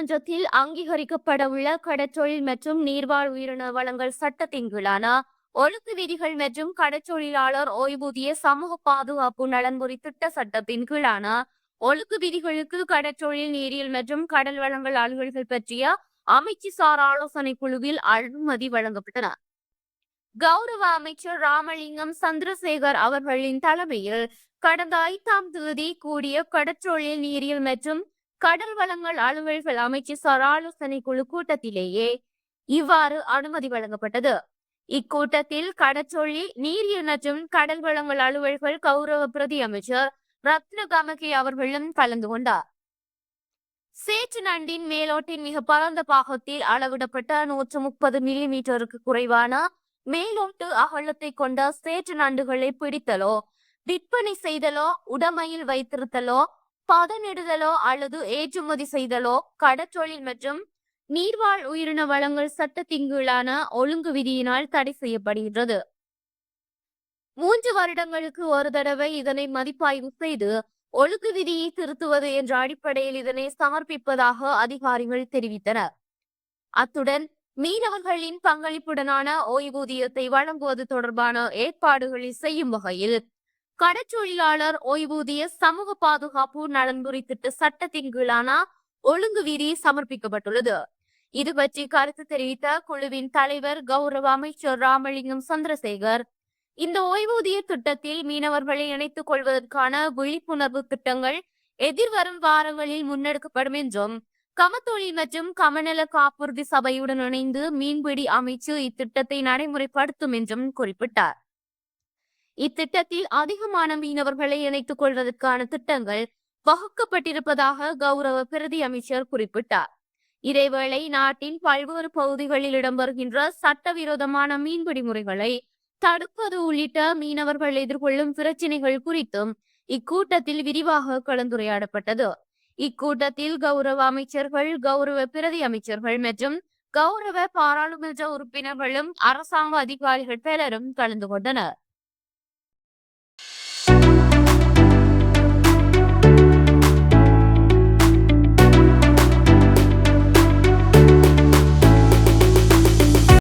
நாடாளுமன்றத்தில் அங்கீகரிக்கப்படவுள்ள கடற்றொழில் மற்றும் நீர்வாழ் உயிரின வளங்கள் சட்டத்தின் கீழான ஒழுங்கு விதிகள் மற்றும் கடற்றொழிலாளர் ஓய்வூதிய சமூக பாதுகாப்பு நலன்புரி திட்ட சட்டத்தின் கீழான ஒழுங்கு விதிகளுக்கு கடற்றொழில் நீரியல் மற்றும் கடல் வளங்கள் அலுவல்கள் பற்றிய அமைச்சு சார் ஆலோசனை குழுவில் அனுமதி வழங்கப்பட்டன. கௌரவ அமைச்சர் ராமலிங்கம் சந்திரசேகர் அவர்களின் தலைமையில் கடந்த 5ஆம் தேதி கூடிய கடற்றொழில் நீரியல் மற்றும் கடல் வளங்கள் அலுவல்கள் அமைச்சர் ஆலோசனை குழு கூட்டத்திலேயே இவ்வாறு அனுமதி வழங்கப்பட்டது. இக்கூட்டத்தில் கடற்றொழில் நீரியல் மற்றும் கடல் வளங்கள் அலுவல்கள் கௌரவ பிரதி அமைச்சர் ரத்ன கமகே அவர்களும் கலந்து கொண்டார். சேற்று நண்டின் மேலோட்டின் மிக பரந்த பாகத்தில் அளவிடப்பட்ட 130 மில்லிமீட்டருக்கு குறைவான மேலோட்டு அகலத்தை கொண்ட சேற்று நண்டுகளை பிடித்தலோ, விற்பனை செய்தலோ, உடைமையில் வைத்திருத்தலோ, பதனிடுதலோ அல்லது ஏற்றுமதி செய்தலோ கடற்றொழில் மற்றும் நீர்வாழ் உயிரின வளங்கள் சட்டத்தின் கீழான ஒழுங்கு விதியினால் தடை செய்யப்படுகின்றது. 3 வருடங்களுக்கு ஒரு தடவை இதனை மதிப்பாய்வு செய்து ஒழுங்கு விதியை திருத்துவது என்ற அடிப்படையில் இதனை சமர்ப்பிப்பதாக அதிகாரிகள் தெரிவித்தனர். அத்துடன் மீனவர்களின் பங்களிப்புடனான ஓய்வூதியத்தை வழங்குவது தொடர்பான ஏற்பாடுகளை செய்யும் வகையில் கடற்றொழிலாளர் ஓய்வூதிய சமூக பாதுகாப்பு நலன்புரி திட்ட சட்டத்தின் கீழான ஒழுங்கு விதி சமர்ப்பிக்கப்பட்டுள்ளது. இது பற்றி கருத்து தெரிவித்த குழுவின் தலைவர் கௌரவ அமைச்சர் ராமலிங்கம் சந்திரசேகர், இந்த ஓய்வூதிய திட்டத்தில் மீனவர்களை இணைத்துக் கொள்வதற்கான விழிப்புணர்வு திட்டங்கள் எதிர்வரும் வாரங்களில் முன்னெடுக்கப்படும் என்றும், கமத்தொழில் மற்றும் கமநல காப்புறுதி சபையுடன் இணைந்து மீன்பிடி அமைச்சு இத்திட்டத்தை நடைமுறைப்படுத்தும் என்றும் குறிப்பிட்டார். இத்திட்டத்தில் அதிகமான மீனவர்களை இணைத்துக் கொள்வதற்கான திட்டங்கள் வகுக்கப்பட்டிருப்பதாக கௌரவ பிரதி அமைச்சர் குறிப்பிட்டார். இதேவேளை நாட்டின் பல்வேறு பகுதிகளில் இடம்பெறுகின்ற சட்டவிரோதமான மீன்பிடி முறைகளை தடுப்பது உள்ளிட்ட மீனவர்கள் எதிர்கொள்ளும் பிரச்சினைகள் குறித்தும் இக்கூட்டத்தில் விரிவாக கலந்துரையாடப்பட்டது. இக்கூட்டத்தில் கௌரவ அமைச்சர்கள், கௌரவ பிரதி அமைச்சர்கள் மற்றும் கௌரவ பாராளுமன்ற உறுப்பினர்களும் அரசாங்க அதிகாரிகள் பலரும் கலந்து கொண்டனர்.